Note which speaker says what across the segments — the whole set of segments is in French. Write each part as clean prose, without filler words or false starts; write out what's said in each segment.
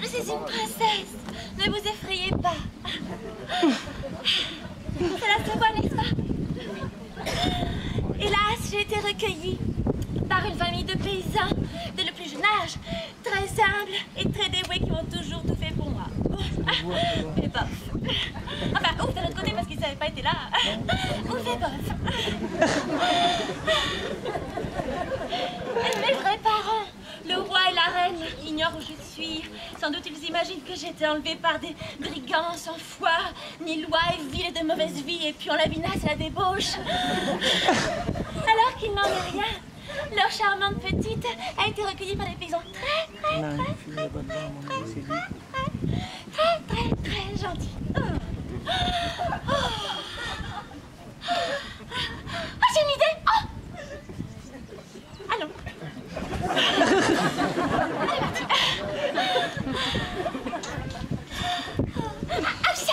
Speaker 1: Je suis une princesse. Ne vous effrayez pas. C'est la seconde, n'est-ce pas? Hélas, j'ai été recueillie par une famille de paysans dès le plus jeune âge, très humbles et très dévoués qui ont toujours tout fait pour moi. Et bof. Enfin, ouf, d'un autre côté parce qu'ils ne savaient pas être là. Ouf et bof. Mes vrais parents, le roi et la reine, ignorent où je suis. Sans doute ils imaginent que j'ai été enlevée par des brigands sans foi, ni loi et ville et de mauvaise vie, et puis on la vinasse et la débauche. Alors qu'il n'en est rien. Leur charmante petite a été recueillie par des paysans très gentils. Oh, j'ai une idée. Oh, allons. Ah si.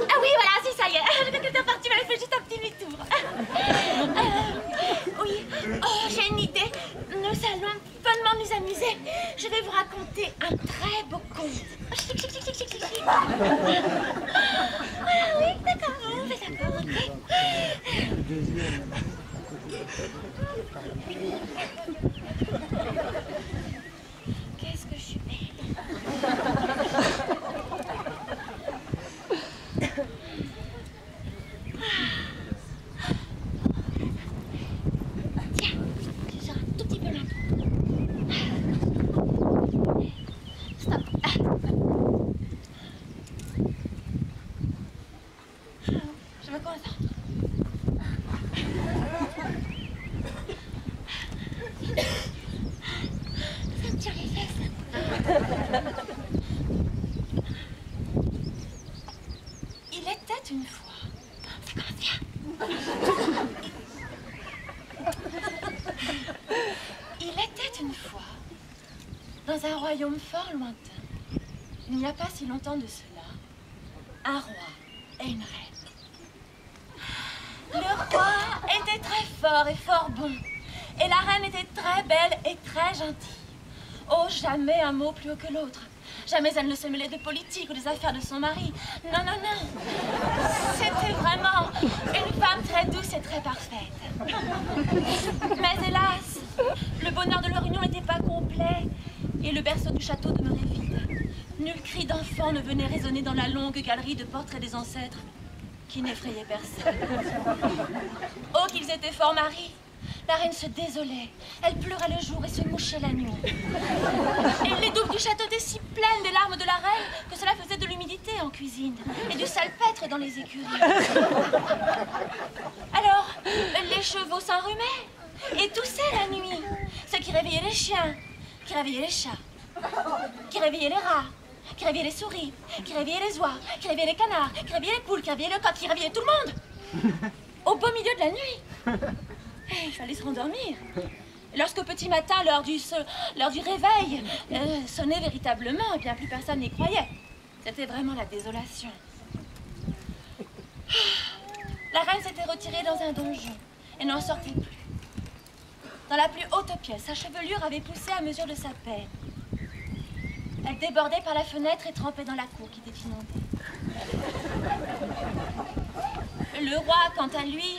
Speaker 1: Ah oui, voilà, si, ça y est. Je crois que t'es parti, mais elle fait juste un petit demi-tour. Oui, oh, j'ai une idée. Nous allons bonnement nous amuser. Je vais vous raconter un très beau conte. Oui, d'accord, on fait d'accord, ok. Qu'est-ce que je suis belle. Tiens, je sors un tout petit peu l'impôt. Stop. Je me concentre. Ça me tire les fesses. Il était une fois. Ça commence bien. Il était une fois, dans un royaume fort lointain, il n'y a pas si longtemps de cela, un roi et une reine. Le roi était très fort et fort bon, et la reine était très belle et très gentille. Oh, jamais un mot plus haut que l'autre. Jamais elle ne se mêlait de politique ou des affaires de son mari. Non, non, non. C'était vraiment une femme très douce et très parfaite. Mais hélas, le bonheur de leur union n'était pas complet et le berceau du château demeurait vide. Nul cri d'enfant ne venait résonner dans la longue galerie de portraits des ancêtres qui n'effrayaient personne. Oh, qu'ils étaient forts maris! La reine se désolait. Elle pleurait le jour et se mouchait la nuit. Et les douves du château étaient si pleines des larmes de la reine que cela faisait de l'humidité en cuisine et du salpêtre dans les écuries. Alors, les chevaux s'enrhumaient et toussaient la nuit, ce qui réveillait les chiens, qui réveillait les chats, qui réveillait les rats, qui réveillait les souris, qui réveillait les oies, qui réveillait les canards, qui réveillait les poules, qui réveillait le coq, qui réveillait tout le monde. Au beau milieu de la nuit. Il fallait se rendormir. Lorsqu'au petit matin, l'heure du réveil sonnait véritablement, et bien plus personne n'y croyait. C'était vraiment la désolation. La reine s'était retirée dans un donjon et n'en sortait plus. Dans la plus haute pièce, sa chevelure avait poussé à mesure de sa peine. Elle débordait par la fenêtre et trempait dans la cour qui était inondée. Le roi, quant à lui,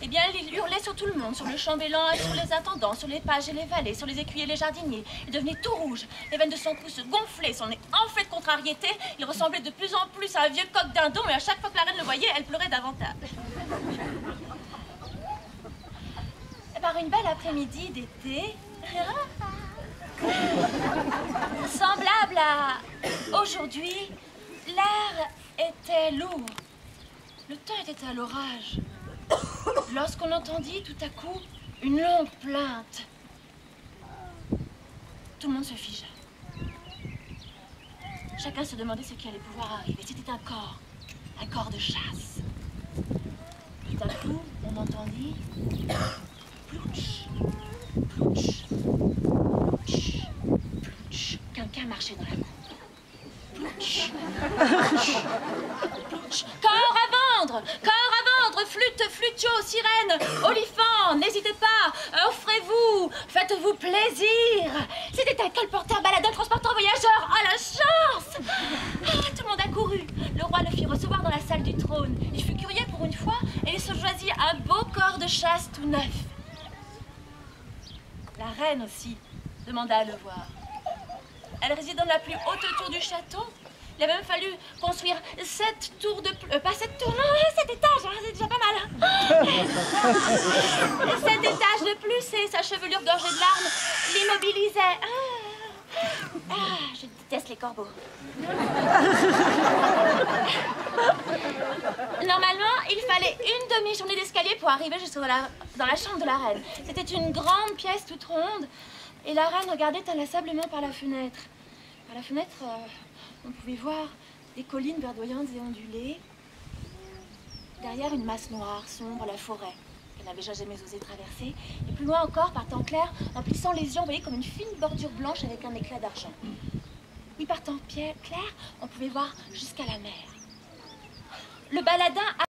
Speaker 1: eh bien, il hurlait sur tout le monde, sur le chambellan et sur les intendants, sur les pages et les valets, sur les écuyers et les jardiniers. Il devenait tout rouge, les veines de son cou se gonflaient, son nez enflé de contrariété. Il ressemblait de plus en plus à un vieux coq dindon et à chaque fois que la reine le voyait, elle pleurait davantage. Et par une belle après-midi d'été, semblable à aujourd'hui, l'air était lourd. Le temps était à l'orage. Lorsqu'on entendit tout à coup une longue plainte, tout le monde se figea. Chacun se demandait ce qui allait pouvoir arriver. C'était un corps de chasse. Tout à coup, on entendit plouch, plouch, plouch, plouch. Quelqu'un marchait dans la cour. Plouch, plouch, plouch. Corps à vendre, flûte, flutio, sirène, olifant, n'hésitez pas, offrez-vous, faites-vous plaisir. C'était un colporteur, baladeur, transporteur, voyageur. Oh, la chance! Ah, tout le monde a couru. Le roi le fit recevoir dans la salle du trône. Il fut curieux pour une fois et il se choisit un beau corps de chasse tout neuf. La reine aussi demanda à le voir. Elle réside dans la plus haute tour du château. Il a même fallu construire 7 tours de plus. Pas 7 tours, non, 7 étages, hein, c'est déjà pas mal. 7 étages de plus et sa chevelure gorgée de larmes l'immobilisait. Je déteste les corbeaux. Normalement, il fallait une demi-journée d'escalier pour arriver jusque dans la chambre de la reine. C'était une grande pièce toute ronde et la reine regardait inlassablement par la fenêtre. Par la fenêtre, on pouvait voir des collines verdoyantes et ondulées. Derrière, une masse noire, sombre, la forêt, qu'elle n'avait jamais osé traverser. Et plus loin encore, par temps clair, en plissant les yeux, on voyait comme une fine bordure blanche avec un éclat d'argent. Oui, par temps clair, on pouvait voir jusqu'à la mer. Le baladin